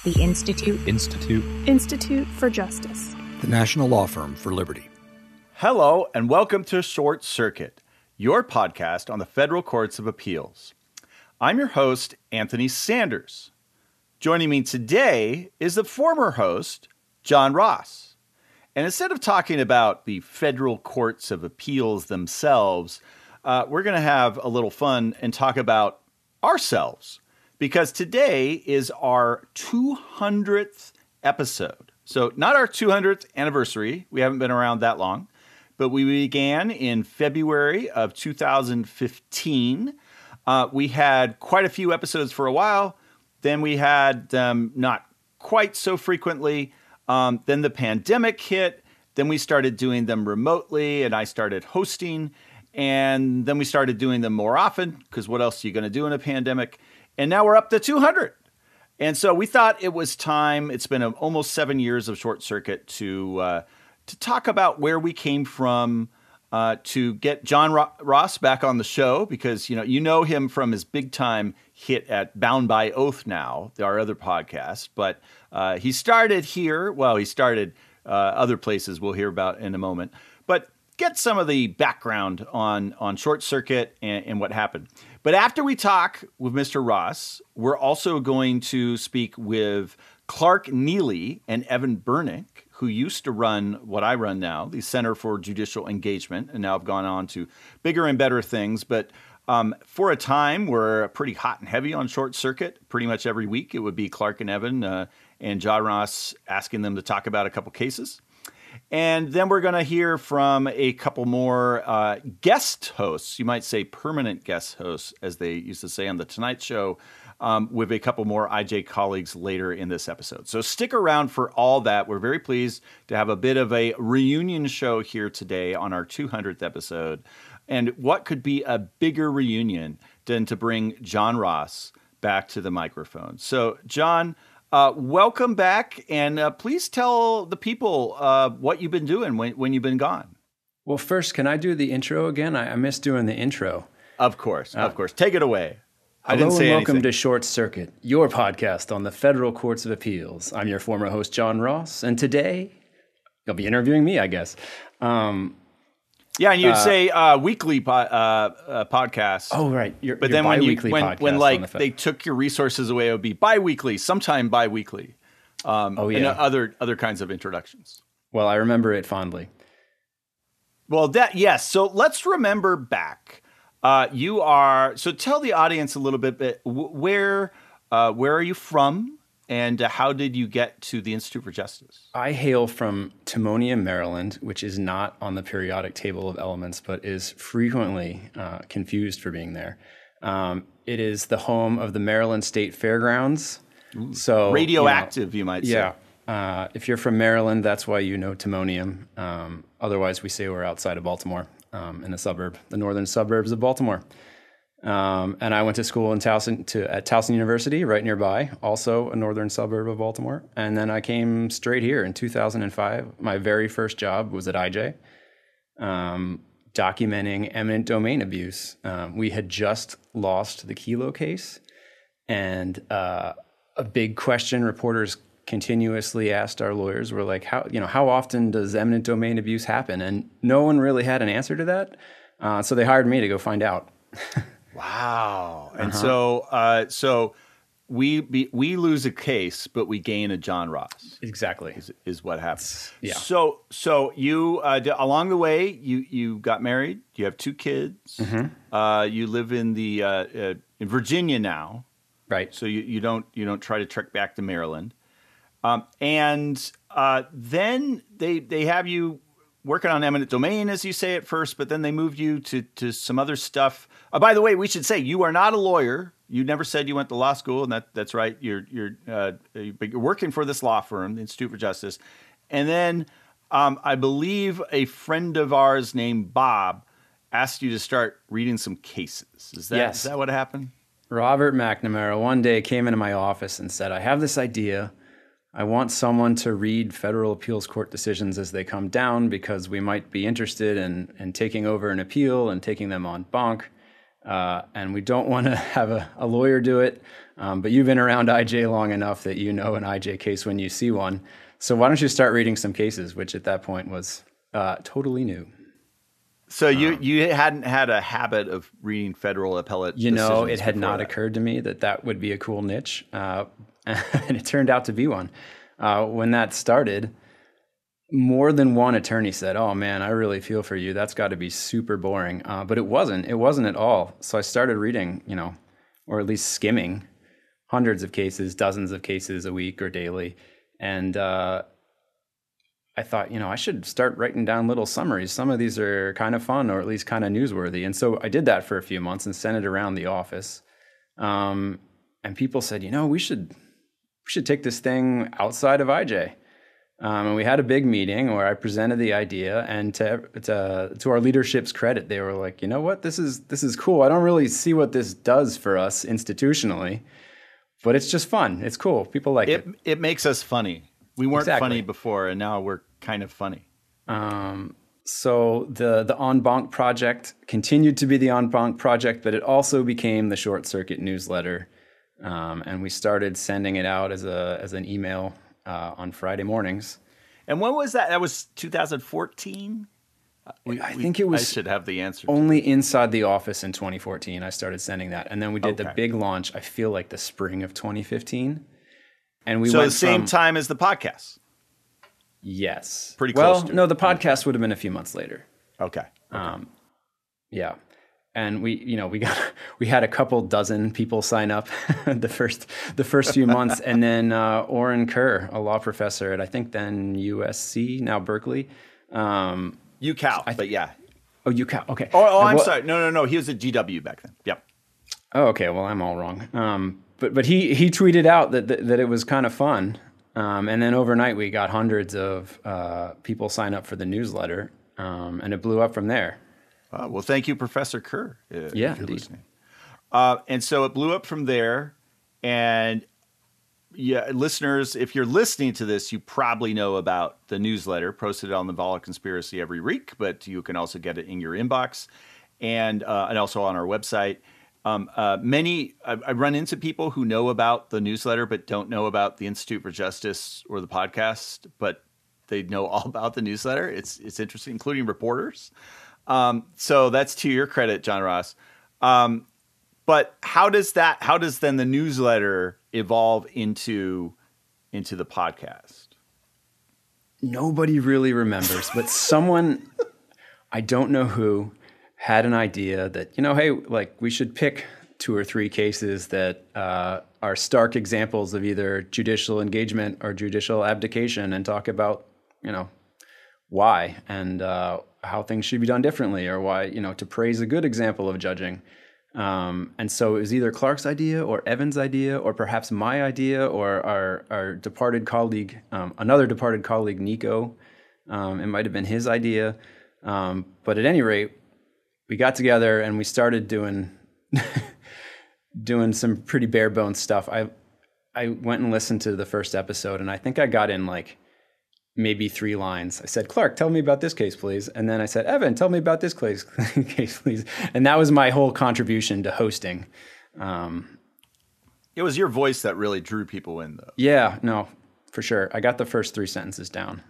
The Institute for Justice. The National Law Firm for Liberty. Hello, and welcome to Short Circuit, your podcast on the Federal Courts of Appeals. I'm your host, Anthony Sanders. Joining me today is the former host, John Ross. And instead of talking about the Federal Courts of Appeals themselves, we're going to have a little fun and talk about ourselves. Because today is our 200th episode. So not our 200th anniversary. We haven't been around that long. But we began in February of 2015. We had quite a few episodes for a while. Then we had them not quite so frequently. Then the pandemic hit. Then we started doing them remotely, and I started hosting. And then we started doing them more often, because what else are you going to do in a pandemic? And now we're up to 200. And so we thought it was time. It's been almost 7 years of Short Circuit to talk about where we came from, to get John Ross back on the show, because you know him from his big time hit at Bound by Oath now, our other podcast. But he started here. Well, he started other places we'll hear about in a moment. But get some of the background on Short Circuit and what happened. But after we talk with Mr. Ross, we're also going to speak with Clark Neily and Evan Bernick, who used to run what I run now, the Center for Judicial Engagement, and now have gone on to bigger and better things. But for a time, we're pretty hot and heavy on Short Circuit. Pretty much every week, it would be Clark and Evan and John Ross asking them to talk about a couple cases. And then we're going to hear from a couple more guest hosts, you might say permanent guest hosts, as they used to say on The Tonight Show, with a couple more IJ colleagues later in this episode. So stick around for all that. We're very pleased to have a bit of a reunion show here today on our 200th episode. And what could be a bigger reunion than to bring John Ross back to the microphone? So, John, welcome back, and please tell the people what you've been doing when you've been gone. Well, first, can I do the intro again? I missed doing the intro. Of course. Take it away. I Hello didn't say and welcome anything. to Short Circuit, your podcast on the Federal Courts of Appeals. I'm your former host, John Ross, and today you'll be interviewing me, I guess. Yeah, and you'd say weekly podcast. Oh, right. But then when like they took your resources away, it would be bi-weekly, sometime bi-weekly. And other kinds of introductions. Well, I remember it fondly. Well, yes. So let's remember back. So tell the audience a little bit, where are you from? And how did you get to the Institute for Justice? I hail from Timonium, Maryland, which is not on the periodic table of elements, but is frequently confused for being there. It is the home of the Maryland State Fairgrounds. Ooh, so radioactive, you might say. Yeah. If you're from Maryland, that's why you know Timonium. Otherwise, we say we're outside of Baltimore, in the northern suburbs of Baltimore. And I went to school at Towson University, right nearby, also a northern suburb of Baltimore. And then I came straight here in 2005. My very first job was at IJ, documenting eminent domain abuse. We had just lost the Kelo case, and a big question reporters continuously asked our lawyers were like, how often does eminent domain abuse happen? And no one really had an answer to that. So they hired me to go find out. Wow. And so we lose a case, but we gain a John Ross. Exactly. Is what happens. Yeah. So you along the way, you got married, you have 2 kids. Mm-hmm. You live in in Virginia now. Right. So you don't try to trek back to Maryland. And then they have you working on eminent domain, as you say at first, but then they moved you to some other stuff. By the way, we should say you are not a lawyer. You never said you went to law school, and that's right. You're working for this law firm, the Institute for Justice. And then I believe a friend of ours named Bob asked you to start reading some cases. Is that what happened? Robert McNamara one day came into my office and said, I have this idea. I want someone to read federal appeals court decisions as they come down because we might be interested in taking over an appeal and taking them en banc. And we don't want to have a lawyer do it. But you've been around IJ long enough that you know an IJ case when you see one. So why don't you start reading some cases, which at that point was totally new. So you hadn't had a habit of reading federal appellate decisions it had not occurred to me that would be a cool niche. And it turned out to be one. When that started, more than one attorney said, "Oh man, I really feel for you. That's got to be super boring." But it wasn't. It wasn't at all. So I started reading, or at least skimming hundreds of cases, dozens of cases a week or daily. And I thought, I should start writing down little summaries. Some of these are kind of fun or at least kind of newsworthy. And so I did that for a few months and sent it around the office. And people said, we should take this thing outside of IJ. And we had a big meeting where I presented the idea, and to our leadership's credit, they were like, you know what, this is cool. I don't really see what this does for us institutionally, but it's just fun. It's cool. People like it. It makes us funny. We weren't funny before, and now we're kind of funny. So the En Banc project continued to be the En Banc project, but it also became the Short Circuit newsletter, and we started sending it out as an email on Friday mornings. And when was that? That was 2014? I think it was. I should have the answer. Only inside the office in 2014, I started sending that, and then we did the big launch. I feel like the spring of 2015, and we went the same time as the podcast. Yes, pretty close. Well, no, the podcast would have been a few months later. Okay. Yeah. And we had a couple dozen people sign up the first few months, and then Oren Kerr, a law professor at I think then USC, now Berkeley, UCal, but yeah. Oh, UCal. Okay. Oh, I'm sorry. No. He was at GW back then. Yep. Oh, okay. Well, I'm all wrong. But he tweeted out that it was kind of fun, and then overnight we got hundreds of people sign up for the newsletter, and it blew up from there. Well, thank you, Professor Kerr. Yeah, indeed. And so it blew up from there. And yeah, listeners, if you're listening to this, you probably know about the newsletter posted on the Vala Conspiracy every week, but you can also get it in your inbox and also on our website. I run into people who know about the newsletter but don't know about the Institute for Justice or the podcast, but they know all about the newsletter. It's interesting, including reporters. So that's to your credit, John Ross. But how does then the newsletter evolve into the podcast? Nobody really remembers, but someone, I don't know who, had an idea that, hey, like we should pick 2 or 3 cases that are stark examples of either judicial engagement or judicial abdication and talk about, why and how things should be done differently, or why, to praise a good example of judging. And so it was either Clark's idea or Evan's idea, or perhaps my idea, or our departed colleague, another departed colleague, Nico. It might have been his idea. But at any rate, we got together and we started doing some pretty bare bones stuff. I went and listened to the first episode, and I think I got in like maybe 3 lines. I said, Clark, tell me about this case, please. And then I said, Evan, tell me about this case, please. And that was my whole contribution to hosting. It was your voice that really drew people in, though. Yeah, no, for sure. I got the first 3 sentences down.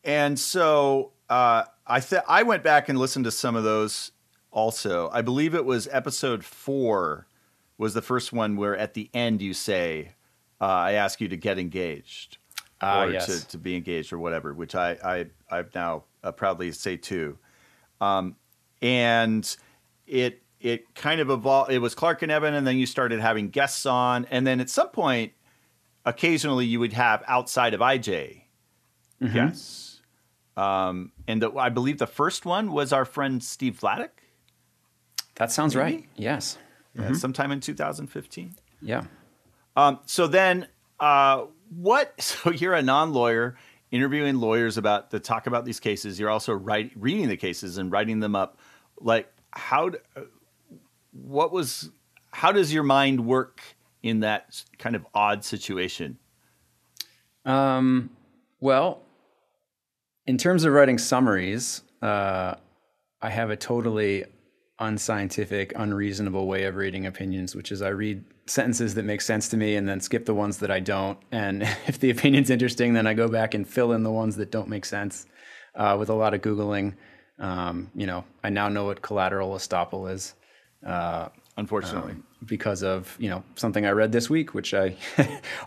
And so I went back and listened to some of those also. I believe it was episode 4 was the first one where at the end you say, I ask you to get engaged. Or yes. to be engaged or whatever, which I've now proudly say too. And it kind of evolved. It was Clark and Evan, and then you started having guests on. And then at some point, occasionally you would have outside of IJ guests. And I believe the first one was our friend Steve Vladek. That sounds right. Yes. Yeah, sometime in 2015. Yeah. So then... So you're a non-lawyer interviewing lawyers to talk about these cases. You're also reading the cases and writing them up. Like how does your mind work in that kind of odd situation? Well, in terms of writing summaries, I have a totally unscientific, unreasonable way of reading opinions, which is I read sentences that make sense to me and then skip the ones that I don't. And if the opinion's interesting, then I go back and fill in the ones that don't make sense with a lot of Googling. I now know what collateral estoppel is. Unfortunately. Because of, something I read this week, which I,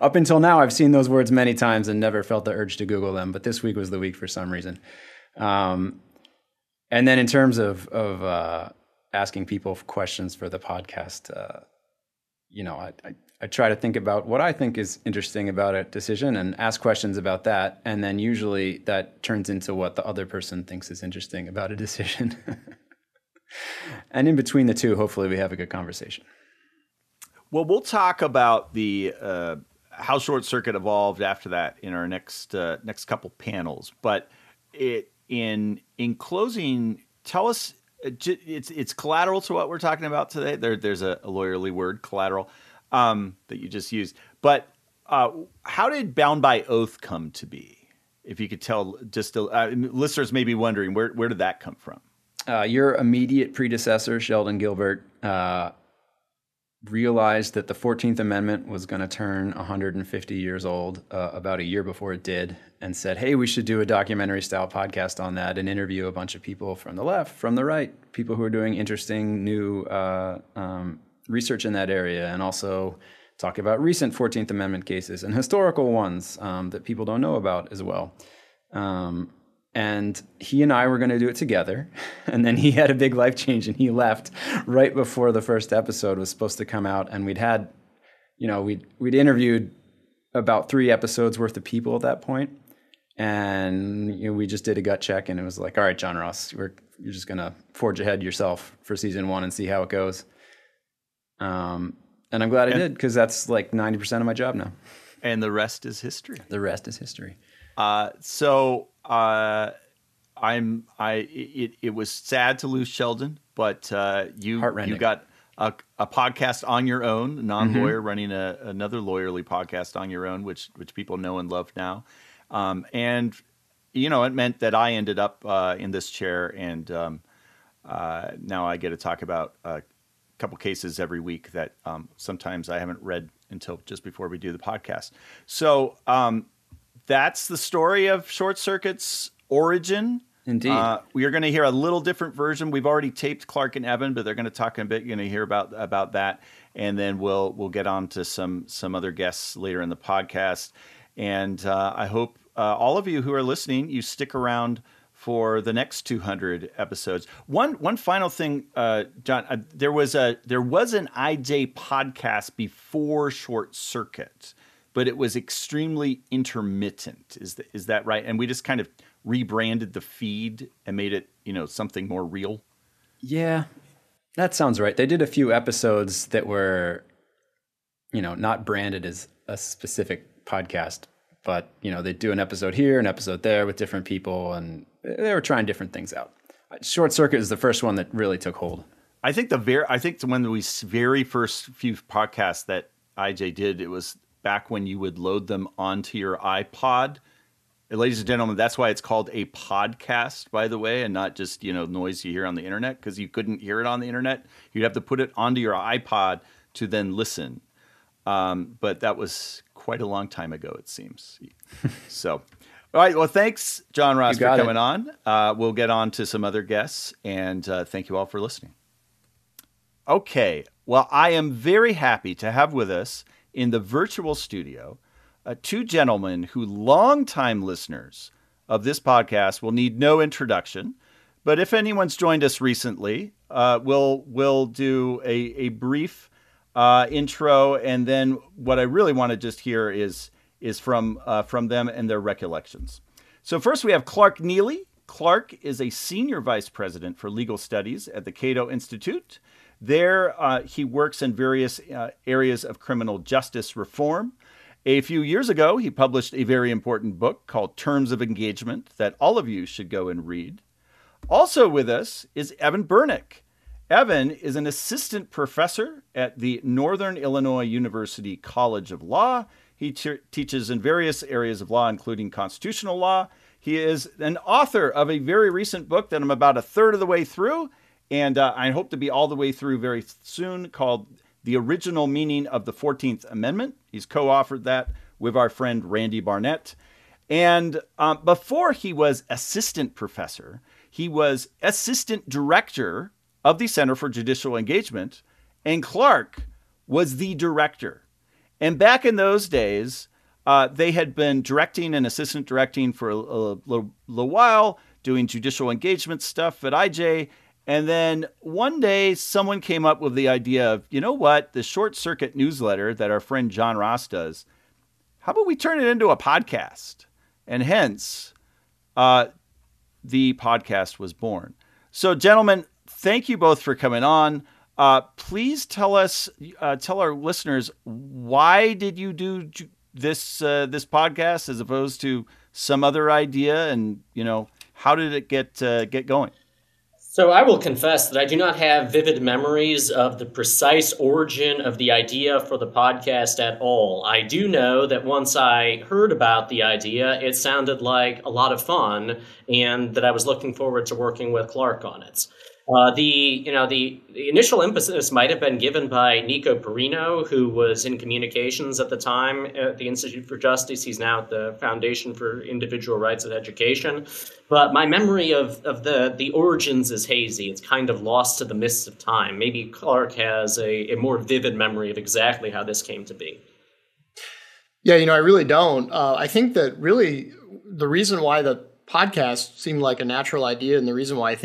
up until now, I've seen those words many times and never felt the urge to Google them. But this week was the week for some reason. And then in terms of asking people questions for the podcast, I try to think about what I think is interesting about a decision and ask questions about that. And then usually that turns into what the other person thinks is interesting about a decision. And in between the two, hopefully we have a good conversation. Well, we'll talk about the how Short Circuit evolved after that in our next couple panels. But in closing, tell us, it's collateral to what we're talking about today. There's a lawyerly word, collateral, that you just used. But how did Bound by Oath come to be? If you could tell, listeners may be wondering, where did that come from? Your immediate predecessor, Sheldon Gilbert, realized that the 14th Amendment was going to turn 150 years old about a year before it did, and said, hey, we should do a documentary-style podcast on that and interview a bunch of people from the left, from the right, people who are doing interesting new research in that area, and also talk about recent 14th Amendment cases and historical ones that people don't know about as well. And he and I were going to do it together. And then he had a big life change and he left right before the first episode was supposed to come out. And we'd interviewed about 3 episodes worth of people at that point. And we just did a gut check and it was like, all right, John Ross, you're just going to forge ahead yourself for season 1 and see how it goes. And I'm glad I did, because that's like 90% of my job now. And the rest is history. The rest is history. It was sad to lose Sheldon, but you got a podcast on your own, non-lawyer, running another lawyerly podcast on your own, which people know and love now. And it meant that I ended up in this chair, and now I get to talk about a couple cases every week that sometimes I haven't read until just before we do the podcast. So that's the story of Short Circuit's origin. Indeed. We are going to hear a little different version. We've already taped Clark and Evan, but they're going to talk in a bit. You're going to hear about that, and then we'll get on to some other guests later in the podcast. And I hope all of you who are listening, you stick around for the next 200 episodes. One final thing, John. There was an IJ podcast before Short Circuit, but it was extremely intermittent. Is that right? And we just kind of rebranded the feed and made it, something more real. Yeah, that sounds right. They did a few episodes that were, not branded as a specific podcast, but they'd do an episode here, an episode there with different people, and they were trying different things out. Short Circuit is the first one that really took hold. I think when we very first few podcasts that IJ did, it was back when you would load them onto your iPod. Ladies and gentlemen, that's why it's called a podcast, by the way, and not just, noise you hear on the internet, because you couldn't hear it on the internet. You'd have to put it onto your iPod to then listen. But that was quite a long time ago, it seems. So, all right. Well, thanks, John Ross, for coming on. We'll get on to some other guests, and thank you all for listening. Okay. Well, I am very happy to have with us in the virtual studio 2 gentlemen who longtime listeners of this podcast will need no introduction. But if anyone's joined us recently, we'll do a brief intro, and then what I really want to just hear is from them and their recollections. So first we have Clark Neily. Clark is a senior vice president for legal studies at the Cato Institute. There, he works in various areas of criminal justice reform. A few years ago, he published a very important book called Terms of Engagement that all of you should go and read. Also with us is Evan Bernick. Evan is an assistant professor at the Northern Illinois University College of Law. He teaches in various areas of law, including constitutional law. He is an author of a very recent book that I'm about a third of the way through, and I hope to be all the way through very soon, called The Original Meaning of the 14th Amendment. He's co-authored that with our friend Randy Barnett. And before he was assistant professor, he was assistant director of the Center for Judicial Engagement, and Clark was the director. And back in those days, they had been directing and assistant directing for a little while, doing judicial engagement stuff at IJ. And then one day someone came up with the idea of, you know what, the Short Circuit newsletter that our friend John Ross does, how about we turn it into a podcast? And hence, the podcast was born. So, gentlemen, thank you both for coming on. Please tell our listeners, why did you do this podcast as opposed to some other idea, and how did it get going? So I will confess that I do not have vivid memories of the precise origin of the idea for the podcast at all. I do know that once I heard about the idea, it sounded like a lot of fun, and that I was looking forward to working with Clark on it. The initial emphasis might have been given by Nico Perino, who was in communications at the time at the Institute for Justice. He's now at the Foundation for Individual Rights and Education. But my memory of the origins is hazy. It's kind of lost to the mists of time. Maybe Clark has a more vivid memory of exactly how this came to be. Yeah, I really don't. I think that really the reason why the podcast seemed like a natural idea, and the reason why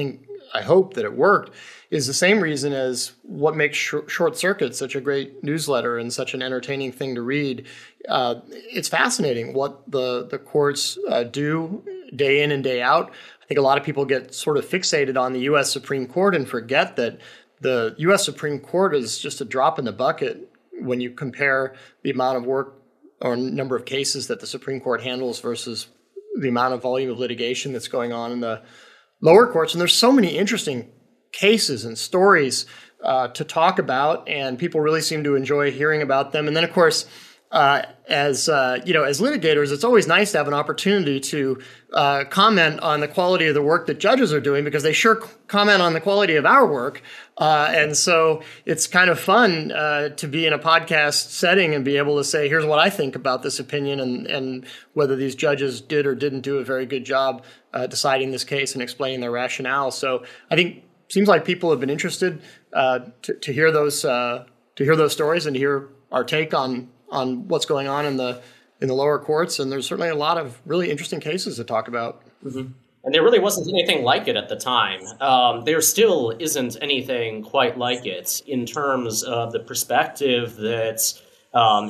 I hope that it worked, is the same reason as what makes Short Circuit such a great newsletter and such an entertaining thing to read. It's fascinating what the courts do day in and day out. I think a lot of people get sort of fixated on the U.S. Supreme Court and forget that the U.S. Supreme Court is just a drop in the bucket when you compare the amount of work or number of cases that the Supreme Court handles versus the amount of volume of litigation that's going on in the lower courts. And there's so many interesting cases and stories to talk about, and people really seem to enjoy hearing about them. And then, of course, as litigators, it's always nice to have an opportunity to comment on the quality of the work that judges are doing, because they sure comment on the quality of our work. And so it's kind of fun to be in a podcast setting and be able to say, here's what I think about this opinion, and whether these judges did or didn't do a very good job deciding this case and explaining their rationale. So I think it seems like people have been interested to hear those stories and to hear our take on what's going on in the lower courts. And there's certainly a lot of really interesting cases to talk about. Mm-hmm. And there really wasn't anything like it at the time. There still isn't anything quite like it in terms of the perspective that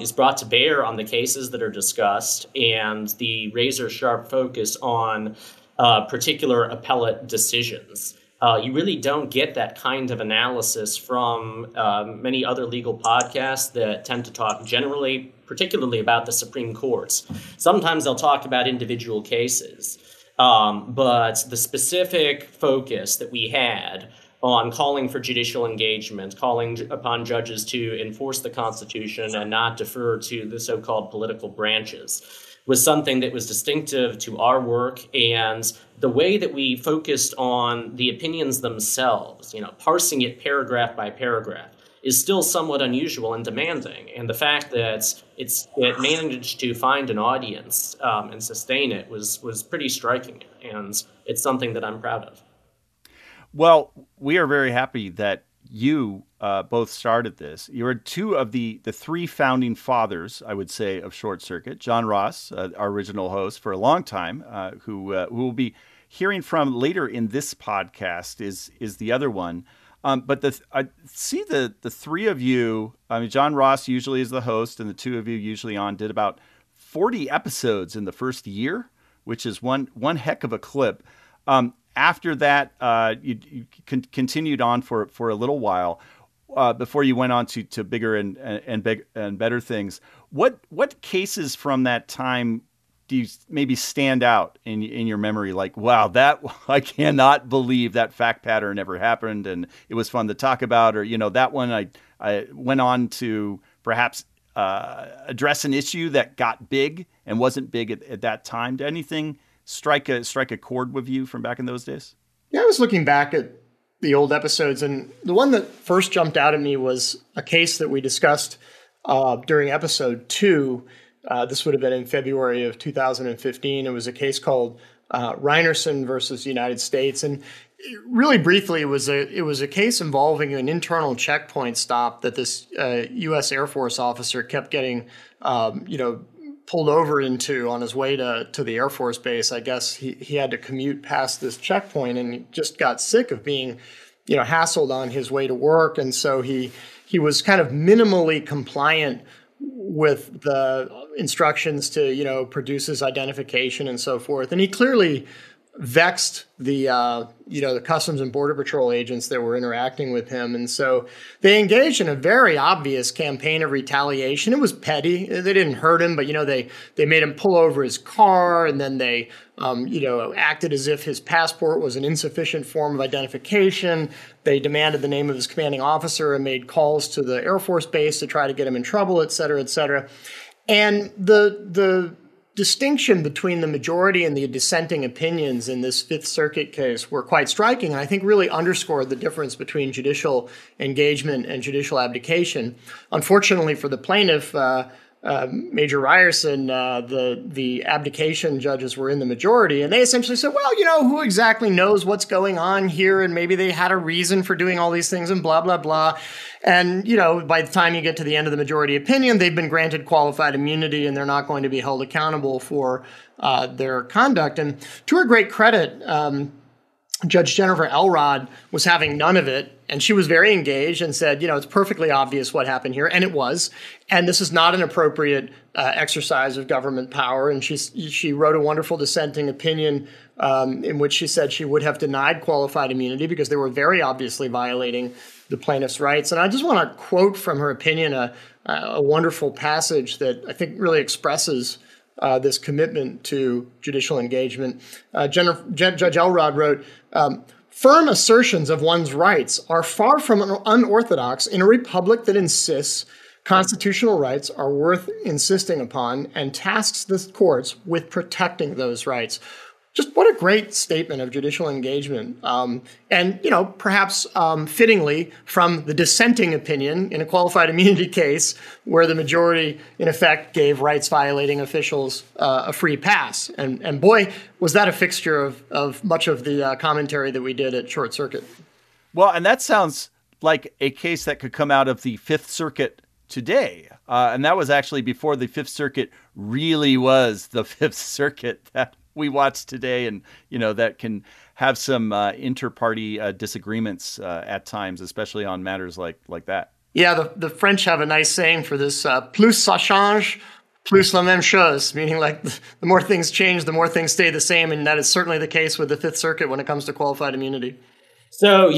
is brought to bear on the cases that are discussed, and the razor-sharp focus on particular appellate decisions. You really don't get that kind of analysis from many other legal podcasts that tend to talk generally, particularly about the Supreme Courts. Sometimes they'll talk about individual cases. But the specific focus that we had on calling for judicial engagement, calling upon judges to enforce the Constitution and not defer to the so-called political branches, was something that was distinctive to our work. And the way that we focused on the opinions themselves, parsing it paragraph by paragraph, is still somewhat unusual and demanding. And the fact that it managed to find an audience and sustain it was pretty striking. And it's something that I'm proud of. Well, we are very happy that you both started this. You are two of the three founding fathers, I would say, of Short Circuit. John Ross, our original host for a long time, who we'll be hearing from later in this podcast, is the other one. But I see the three of you, John Ross usually is the host, and the two of you usually did about 40 episodes in the first year, which is one heck of a clip. After that, you continued on for a little while before you went on to bigger and better things. What cases from that time do you maybe stand out in your memory? Like, wow, that I cannot believe that fact pattern ever happened, and it was fun to talk about. Or that one I went on to perhaps address an issue that got big and wasn't big at that time. Did anything strike a chord with you from back in those days? Yeah, I was looking back at the old episodes, and the one that first jumped out at me was a case that we discussed during episode 2. This would have been in February of 2015. It was a case called Reinerson versus United States, and really briefly, it was a case involving an internal checkpoint stop that this U.S. Air Force officer kept getting, pulled over into on his way to the Air Force base. I guess he had to commute past this checkpoint, and he just got sick of being, hassled on his way to work, and so he was kind of minimally compliant with the instructions to, produce his identification and so forth. And he clearly vexed the Customs and Border Patrol agents that were interacting with him. And so they engaged in a very obvious campaign of retaliation. It was petty. They didn't hurt him, but, they made him pull over his car, and then they, acted as if his passport was an insufficient form of identification. They demanded the name of his commanding officer and made calls to the Air Force base to try to get him in trouble, et cetera, et cetera. And the distinction between the majority and the dissenting opinions in this Fifth Circuit case were quite striking, and I think really underscored the difference between judicial engagement and judicial abdication. Unfortunately for the plaintiff, Major Ryerson, the abdication judges were in the majority, and they essentially said, well, who exactly knows what's going on here, and maybe they had a reason for doing all these things and blah, blah, blah. And, by the time you get to the end of the majority opinion, they've been granted qualified immunity, and they're not going to be held accountable for their conduct. And to her great credit, Judge Jennifer Elrod was having none of it, and she was very engaged and said, it's perfectly obvious what happened here, and it was. And this is not an appropriate exercise of government power. And she wrote a wonderful dissenting opinion in which she said she would have denied qualified immunity because they were very obviously violating the plaintiff's rights. And I just want to quote from her opinion a wonderful passage that I think really expresses this commitment to judicial engagement. Judge Elrod wrote, firm assertions of one's rights are far from unorthodox in a republic that insists constitutional rights are worth insisting upon and tasks the courts with protecting those rights. Just what a great statement of judicial engagement. And, perhaps fittingly from the dissenting opinion in a qualified immunity case where the majority, in effect, gave rights-violating officials a free pass. And boy, was that a fixture of much of the commentary that we did at Short Circuit. Well, and that sounds like a case that could come out of the Fifth Circuit today. And that was actually before the Fifth Circuit really was the Fifth Circuit that we watch today, and that can have some inter-party disagreements at times, especially on matters like that. Yeah, the French have a nice saying for this: "Plus ça change, plus la même chose," meaning like the more things change, the more things stay the same, and that is certainly the case with the Fifth Circuit when it comes to qualified immunity. So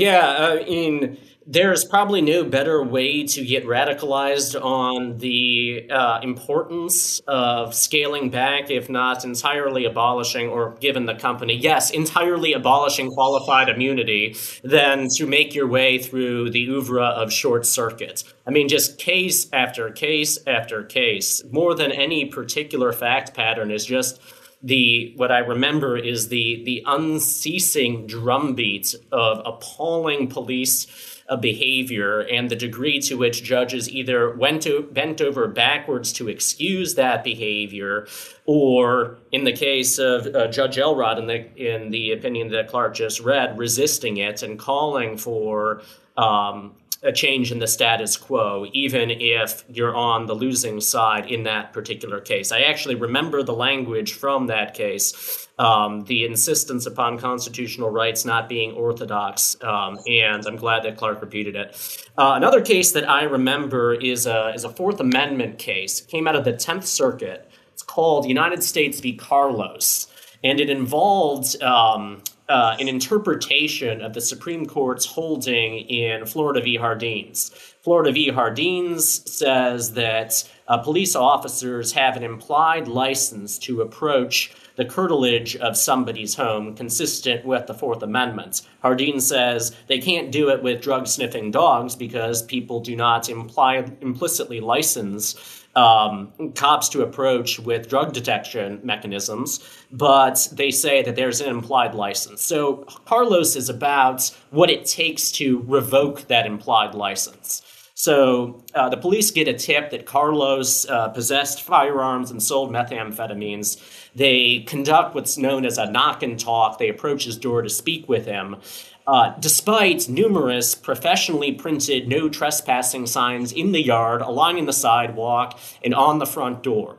there's probably no better way to get radicalized on the importance of scaling back, if not entirely abolishing, or given the company, yes, entirely abolishing qualified immunity, than to make your way through the oeuvre of Short Circuit. I mean, just case after case after case. More than any particular fact pattern is just what I remember is the unceasing drumbeat of appalling police behavior and the degree to which judges either bent over backwards to excuse that behavior, or in the case of Judge Elrod in the opinion that Clark just read, resisting it and calling for a change in the status quo, even if you're on the losing side in that particular case. I actually remember the language from that case, the insistence upon constitutional rights not being orthodox, and I'm glad that Clark repeated it. Another case that I remember is a Fourth Amendment case. It came out of the 10th Circuit. It's called United States v. Carlos, and it involved an interpretation of the Supreme Court's holding in Florida v. Hardines. Florida v. Hardines says that police officers have an implied license to approach the curtilage of somebody's home consistent with the Fourth Amendment. Hardines says they can't do it with drug-sniffing dogs because people do not implicitly license cops to approach with drug detection mechanisms, but they say that there's an implied license. So Carlos is about what it takes to revoke that implied license. So the police get a tip that Carlos possessed firearms and sold methamphetamines. They conduct what's known as a knock and talk. They approach his door to speak with him. Despite numerous professionally printed no trespassing signs in the yard, along the sidewalk, and on the front door.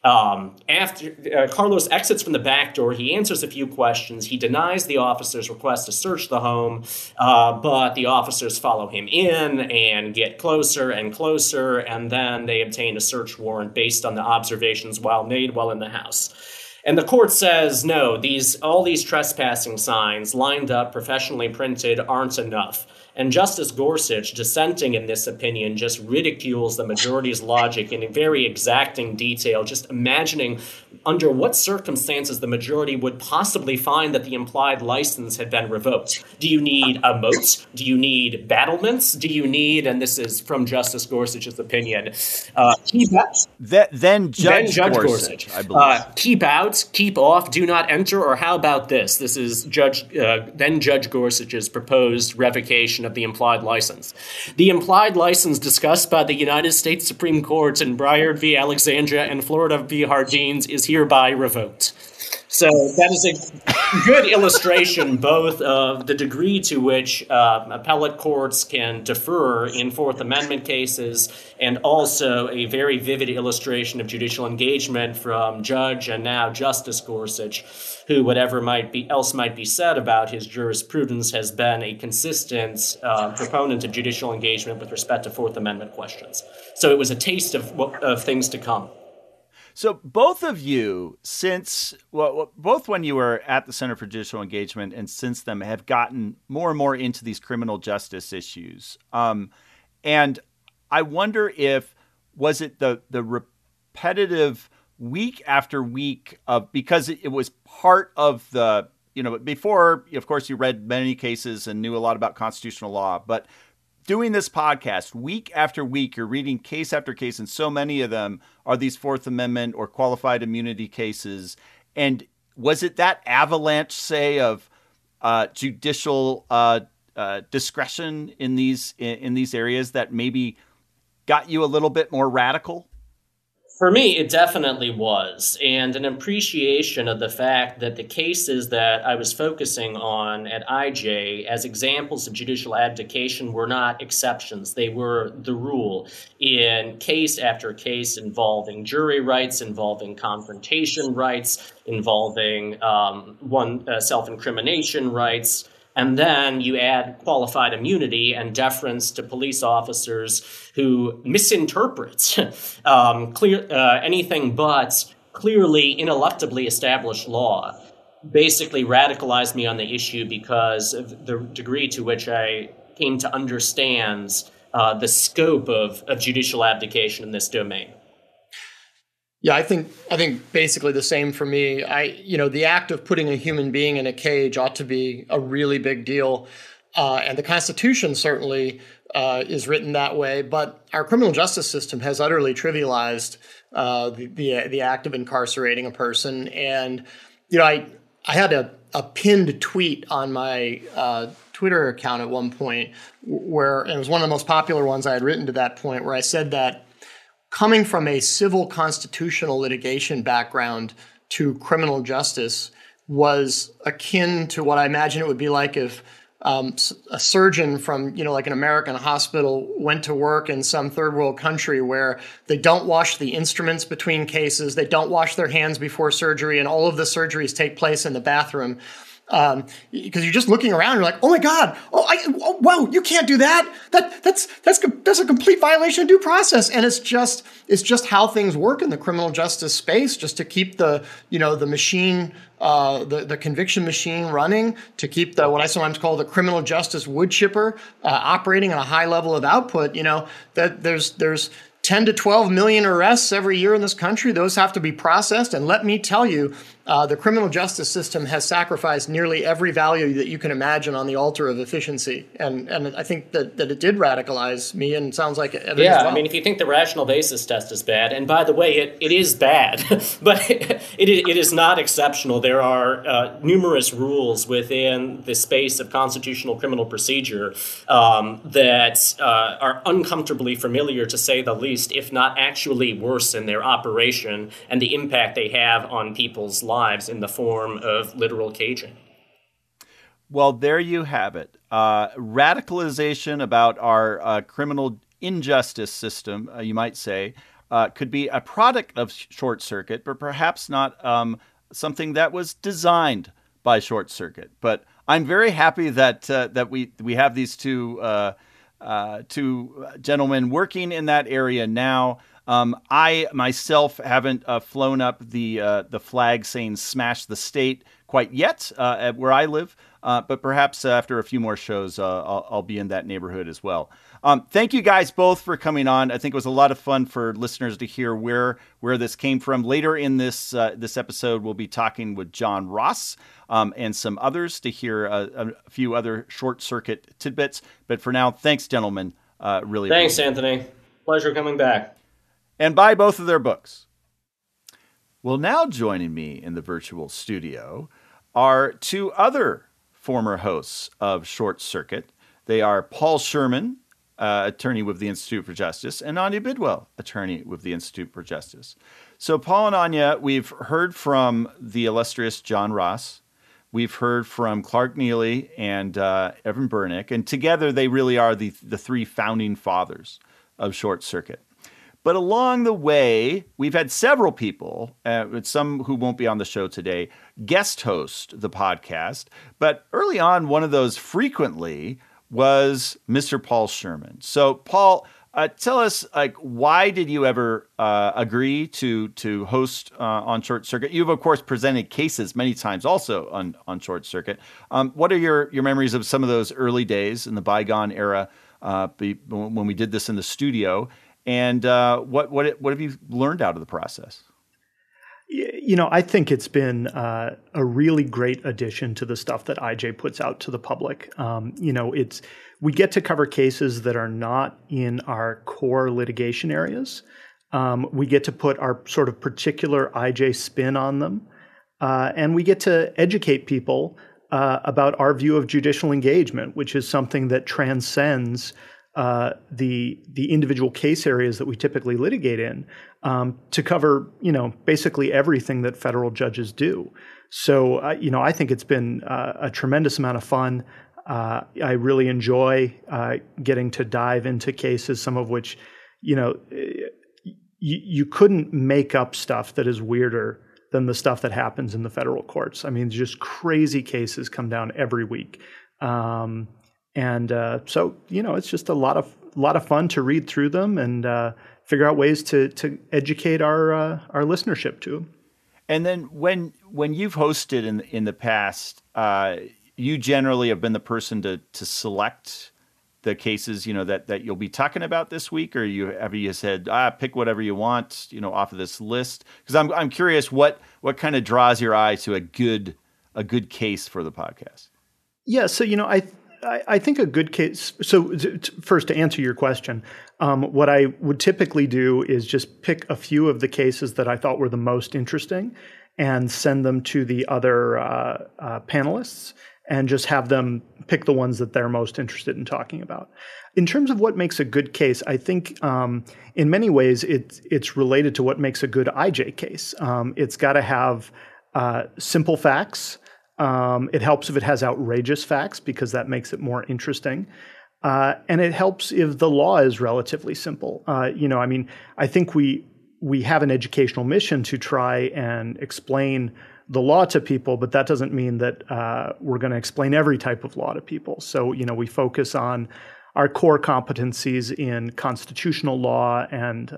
After Carlos exits from the back door, he answers a few questions. He denies the officer's request to search the home, but the officers follow him in and get closer and closer, and then they obtain a search warrant based on the observations made while in the house. And the court says, no, all these trespassing signs lined up, professionally printed, aren't enough. And Justice Gorsuch, dissenting in this opinion, just ridicules the majority's logic in very exacting detail, just imagining under what circumstances the majority would possibly find that the implied license had been revoked. Do you need a moat? Do you need battlements? Do you need, and this is from Justice Gorsuch's opinion, then Judge Gorsuch, I believe. Keep out, keep off, do not enter, or how about this? This is then Judge Gorsuch's proposed revocation of the implied license. The implied license discussed by the United States Supreme Court in Breyer v. Alexandria and Florida v. Hardines is hereby revoked. So that is a good illustration both of the degree to which appellate courts can defer in Fourth Amendment cases, and also a very vivid illustration of judicial engagement from Judge and now Justice Gorsuch, who, whatever might be said about his jurisprudence, has been a consistent proponent of judicial engagement with respect to Fourth Amendment questions. So it was a taste of things to come. So both of you, both when you were at the Center for Judicial Engagement and since then, have gotten more and more into these criminal justice issues. And I wonder was it the repetitive week after week because it was part of the, before, of course, you read many cases and knew a lot about constitutional law, but doing this podcast week after week, you're reading case after case, and so many of them are these Fourth Amendment or qualified immunity cases. And was it that avalanche, say, of judicial discretion in these areas that maybe got you a little bit more radical? For me, it definitely was, and an appreciation of the fact that the cases that I was focusing on at IJ as examples of judicial abdication were not exceptions. They were the rule in case after case involving jury rights, involving confrontation rights, involving self-incrimination rights. And then you add qualified immunity and deference to police officers who misinterpret anything but clearly ineluctably established law. Basically radicalized me on the issue because of the degree to which I came to understand the scope of judicial abdication in this domain. Yeah, I think basically the same for me. The act of putting a human being in a cage ought to be a really big deal. And the Constitution certainly is written that way. But our criminal justice system has utterly trivialized the act of incarcerating a person. And, I had a pinned tweet on my Twitter account at one point and it was one of the most popular ones I had written to that point, where I said that coming from a civil constitutional litigation background to criminal justice was akin to what I imagine it would be like if a surgeon from, like an American hospital went to work in some third world country where they don't wash the instruments between cases, they don't wash their hands before surgery, and all of the surgeries take place in the bathroom. Because you're just looking around, you're like, oh my God, wow, you can't do that. That's a complete violation of due process. And it's just how things work in the criminal justice space, just to keep the machine, the conviction machine running, to keep what I sometimes call the criminal justice wood chipper operating at a high level of output. That there's 10 to 12 million arrests every year in this country. Those have to be processed. And let me tell you, the criminal justice system has sacrificed nearly every value that you can imagine on the altar of efficiency. And I think that it did radicalize me, and sounds like Evan as well. I mean, if you think the rational basis test is bad, and by the way, it is bad, but it is not exceptional. There are numerous rules within the space of constitutional criminal procedure that are uncomfortably familiar, to say the least, if not actually worse in their operation and the impact they have on people's lives in the form of literal caging. Well, there you have it. Radicalization about our criminal injustice system, you might say, could be a product of Short Circuit, but perhaps not something that was designed by Short Circuit. But I'm very happy that we have these two gentlemen working in that area now. I myself haven't flown up the flag saying "smash the state" quite yet at where I live, but perhaps after a few more shows, I'll be in that neighborhood as well. Thank you guys both for coming on. I think it was a lot of fun for listeners to hear where this came from. Later in this episode, we'll be talking with John Ross and some others to hear a few other Short Circuit tidbits. But for now, thanks, gentlemen. Really, thanks, Anthony. Pleasure coming back. And buy both of their books. Well, now joining me in the virtual studio are two other former hosts of Short Circuit. They are Paul Sherman, attorney with the Institute for Justice, and Anya Bidwell, attorney with the Institute for Justice. So Paul and Anya, we've heard from the illustrious John Ross. We've heard from Clark Neily and Evan Bernick, and together they really are the three founding fathers of Short Circuit. But along the way, we've had several people, some who won't be on the show today, guest host the podcast. But early on, one of those frequently was Mr. Paul Sherman. So, Paul, tell us, why did you ever agree to host on Short Circuit? You've, of course, presented cases many times also on Short Circuit. What are your memories of some of those early days in the bygone era when we did this in the studio? And what have you learned out of the process? I think it's been a really great addition to the stuff that IJ puts out to the public. We get to cover cases that are not in our core litigation areas. We get to put our sort of particular IJ spin on them. And we get to educate people about our view of judicial engagement, which is something that transcends the individual case areas that we typically litigate in, to cover, basically everything that federal judges do. So, I think it's been a tremendous amount of fun. I really enjoy getting to dive into cases, some of which, you couldn't make up stuff that is weirder than the stuff that happens in the federal courts. I mean, just crazy cases come down every week. So, it's just a lot of fun to read through them and figure out ways to educate our listenership to them. And then when you've hosted in the past, you generally have been the person to select the cases, that you'll be talking about this week, or have you said, pick whatever you want, off of this list? Because I'm curious what kind of draws your eye to a good case for the podcast. Yeah, so I think a good case. So first, to answer your question, what I would typically do is just pick a few of the cases that I thought were the most interesting and send them to the other panelists and just have them pick the ones that they're most interested in talking about. In terms of what makes a good case, I think in many ways it's related to what makes a good IJ case. It's got to have simple facts. It helps if it has outrageous facts because that makes it more interesting. And it helps if the law is relatively simple. I think we have an educational mission to try and explain the law to people, but that doesn't mean that we're going to explain every type of law to people. So, we focus on our core competencies in constitutional law and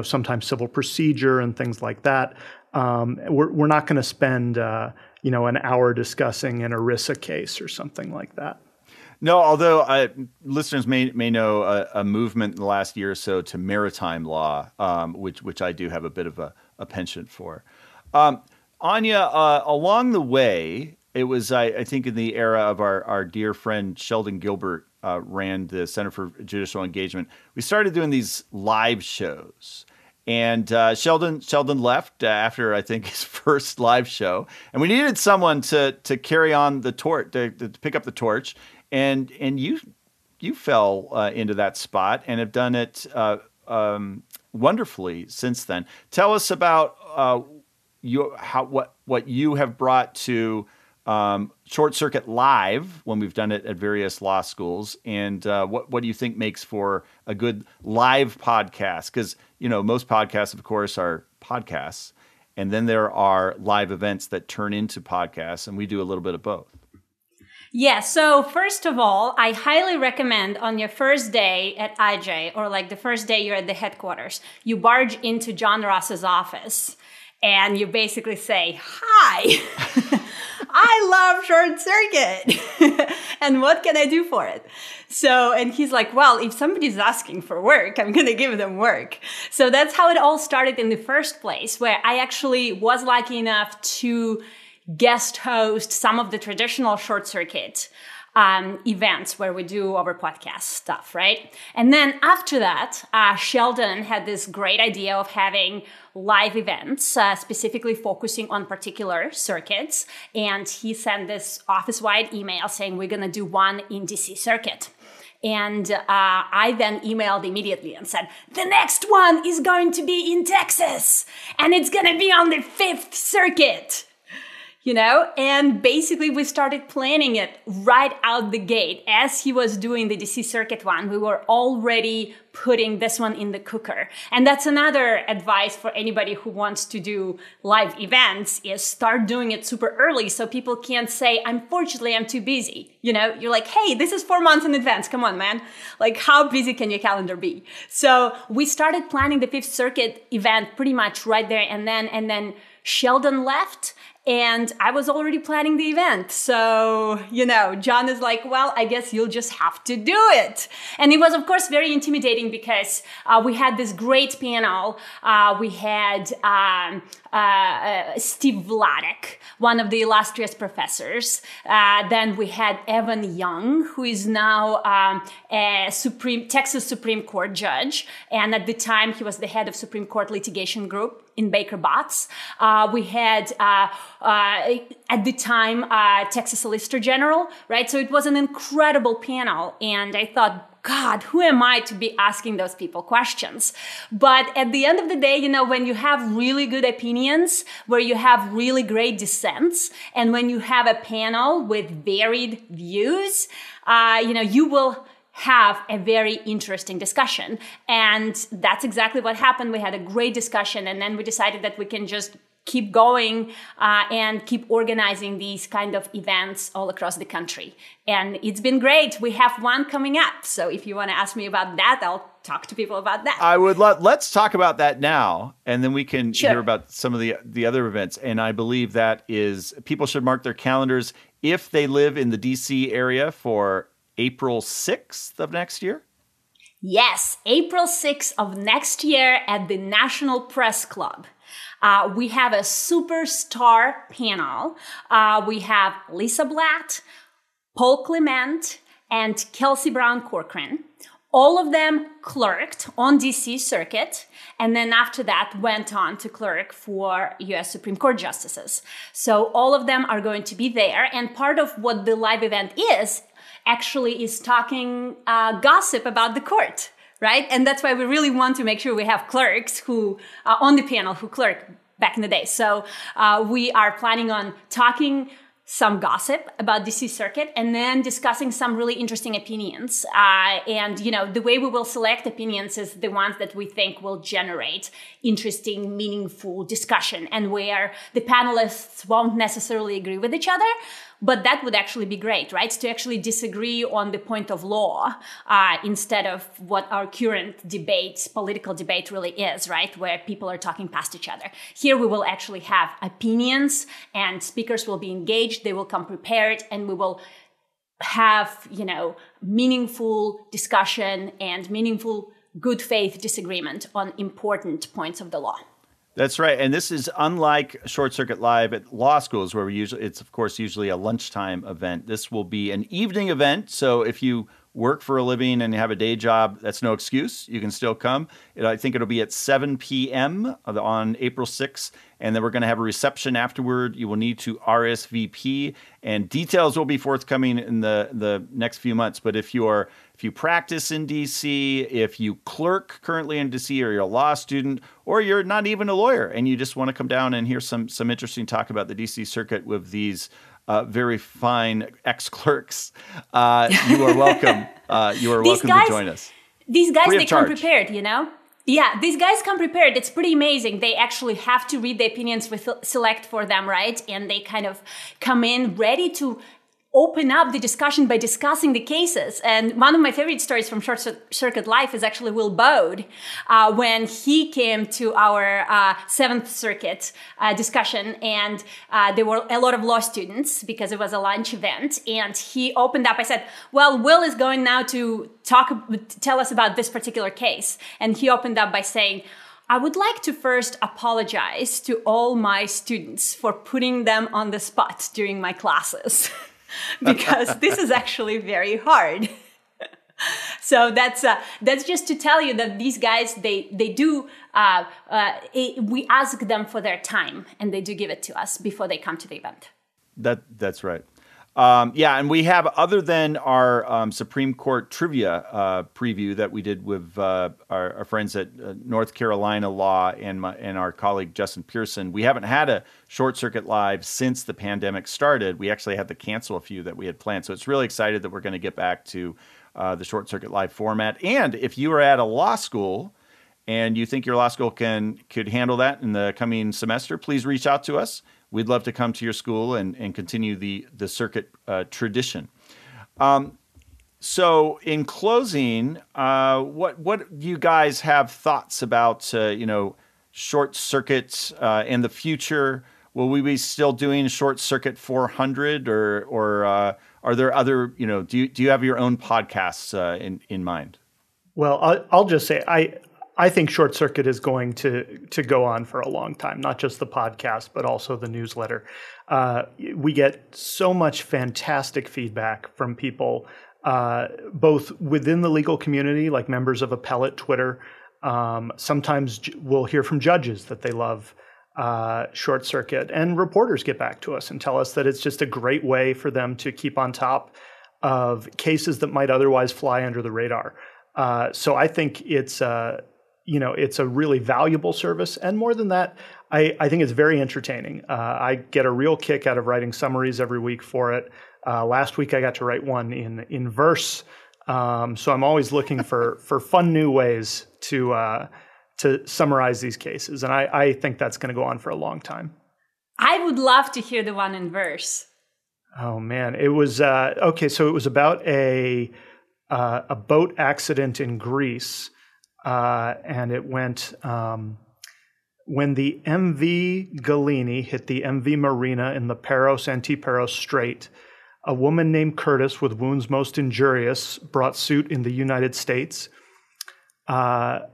sometimes civil procedure and things like that. We're not going to spend an hour discussing an ERISA case or something like that. No, although listeners may know a movement in the last year or so to maritime law, which I do have a bit of a penchant for. Anya, along the way, it was, I think, in the era of our dear friend Sheldon Gilbert ran the Center for Judicial Engagement, we started doing these live shows. And Sheldon left after, I think, his first live show. And we needed someone to carry on the torch, to pick up the torch. And you fell into that spot and have done it wonderfully since then. Tell us about what you have brought to Short Circuit Live when we've done it at various law schools, and what do you think makes for a good live podcast? Because most podcasts, of course, are podcasts, and then there are live events that turn into podcasts, and we do a little bit of both. Yeah, so first of all, I highly recommend on your first day at IJ, or like the first day you're at the headquarters, you barge into John Ross's office and you basically say, "Hi, I love Short Circuit. And what can I do for it?" So, and he's like, "Well, if somebody's asking for work, I'm going to give them work." So that's how it all started in the first place, where I actually was lucky enough to guest host some of the traditional Short Circuit events where we do our podcast stuff, right? And then after that, Sheldon had this great idea of having live events, specifically focusing on particular circuits. And he sent this office-wide email saying, "We're going to do one in DC Circuit." And I then emailed immediately and said, "The next one is going to be in Texas, and it's going to be on the 5th Circuit." And basically we started planning it right out the gate. As he was doing the DC Circuit one, we were already putting this one in the cooker. And that's another advice for anybody who wants to do live events, is start doing it super early so people can't say, "Unfortunately, I'm too busy." You're like, "Hey, this is 4 months in advance. Come on, man. Like, how busy can your calendar be?" So we started planning the 5th Circuit event pretty much right there. And then Sheldon left. And I was already planning the event. So, John is like, "Well, I guess you'll just have to do it." And it was, of course, very intimidating because we had this great panel. We had Steve Vladek, one of the illustrious professors. Then we had Evan Young, who is now a Texas Supreme Court judge. And at the time, he was the head of Supreme Court litigation group in Baker Botts. We had, at the time, Texas Solicitor General, right? So it was an incredible panel. And I thought, God, who am I to be asking those people questions? But at the end of the day, when you have really good opinions, where you have really great dissents, and when you have a panel with varied views, you will have a very interesting discussion. And that's exactly what happened. We had a great discussion, and then we decided that we can just keep going and keep organizing these kind of events all across the country. And it's been great. We have one coming up. So if you want to ask me about that, I'll talk to people about that. I would love, let's talk about that now, and then we can hear about some of the other events. And I believe that is, people should mark their calendars if they live in the DC area for April 6th of next year? Yes, April 6th of next year at the National Press Club. We have a superstar panel. We have Lisa Blatt, Paul Clement, and Kelsey Brown Corcoran. All of them clerked on DC Circuit, and then after that went on to clerk for U.S. Supreme Court justices. So all of them are going to be there, and part of what the live event is actually is talking gossip about the court, right? And that's why we really want to make sure we have clerks who on the panel who clerked back in the day. So we are planning on talking some gossip about DC Circuit and then discussing some really interesting opinions. And, the way we will select opinions is the ones that we think will generate interesting, meaningful discussion, and where the panelists won't necessarily agree with each other. But that would actually be great, right? To actually disagree on the point of law instead of what our current political debate really is, right? Where people are talking past each other. Here we will actually have opinions, and speakers will be engaged. They will come prepared, and we will have, meaningful discussion and meaningful good faith disagreement on important points of the law. That's right. And this is unlike Short Circuit Live at law schools, where it's of course usually a lunchtime event. This will be an evening event. So if you work for a living and you have a day job, that's no excuse. You can still come. I think it'll be at 7 p.m. on April 6th. And then we're going to have a reception afterward. You will need to RSVP, and details will be forthcoming in the next few months. But if you practice in D.C., if you clerk currently in D.C., or you're a law student, or you're not even a lawyer and you just want to come down and hear some interesting talk about the D.C. Circuit with these very fine ex-clerks, you are welcome. You are welcome to join us. These guys, they come prepared, Yeah, these guys come prepared. It's pretty amazing. They actually have to read the opinions we select for them, right? And they kind of come in ready to open up the discussion by discussing the cases. And one of my favorite stories from Short Circuit Life is actually Will Bode, when he came to our Seventh Circuit discussion, and there were a lot of law students because it was a lunch event. And he opened up. I said, well, Will is going now to tell us about this particular case. And he opened up by saying, I would like to first apologize to all my students for putting them on the spot during my classes. Because this is actually very hard. So that's just to tell you that these guys, they do, we ask them for their time, and they do give it to us before they come to the event. That's right. And we have, other than our Supreme Court trivia preview that we did with our friends at North Carolina Law and our colleague Justin Pearson, we haven't had a Short Circuit Live since the pandemic started. We actually had to cancel a few that we had planned. So it's really excited that we're going to get back to the Short Circuit Live format. And if you are at a law school and you think your law school could handle that in the coming semester, please reach out to us. We'd love to come to your school and continue the circuit tradition. So in closing, what do you guys have thoughts about, short circuits in the future? Will we be still doing Short Circuit 400, or are there other, do you have your own podcasts in mind? Well, I'll just say, I think Short Circuit is going to go on for a long time, not just the podcast, but also the newsletter. We get so much fantastic feedback from people, both within the legal community, like members of Appellate Twitter. Sometimes we'll hear from judges that they love Short Circuit, and reporters get back to us and tell us that it's just a great way for them to keep on top of cases that might otherwise fly under the radar. So I think it's a really valuable service. And more than that, I think it's very entertaining. I get a real kick out of writing summaries every week for it. Last week, I got to write one in verse. So I'm always looking for fun new ways to summarize these cases. And I think that's going to go on for a long time. I would love to hear the one in verse. Oh, man. It was, okay, so it was about a boat accident in Greece. And it went when the MV Galini hit the MV Marina in the Paros-Antiparos Strait. A woman named Curtis, with wounds most injurious, brought suit in the United States. The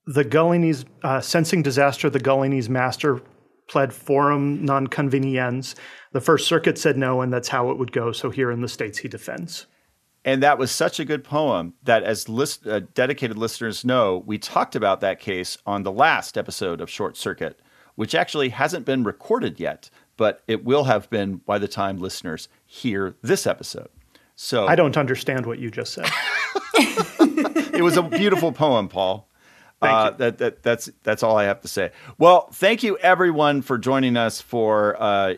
Galini's, sensing disaster, the Galini's master pled forum non conveniens. The First Circuit said no, and that's how it would go. So here in the States, he defends. And that was such a good poem that, as dedicated listeners know, we talked about that case on the last episode of Short Circuit, which actually hasn't been recorded yet, but it will have been by the time listeners hear this episode. So I don't understand what you just said. It was a beautiful poem, Paul. Thank you. That's all I have to say. Well, thank you everyone for joining us for a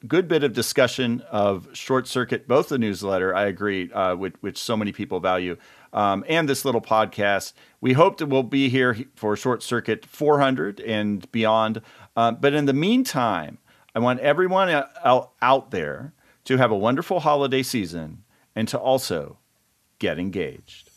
good bit of discussion of Short Circuit, both the newsletter, I agree, which so many people value, and this little podcast. We hope that we'll be here for Short Circuit 400 and beyond. But in the meantime, I want everyone out there to have a wonderful holiday season and to also get engaged.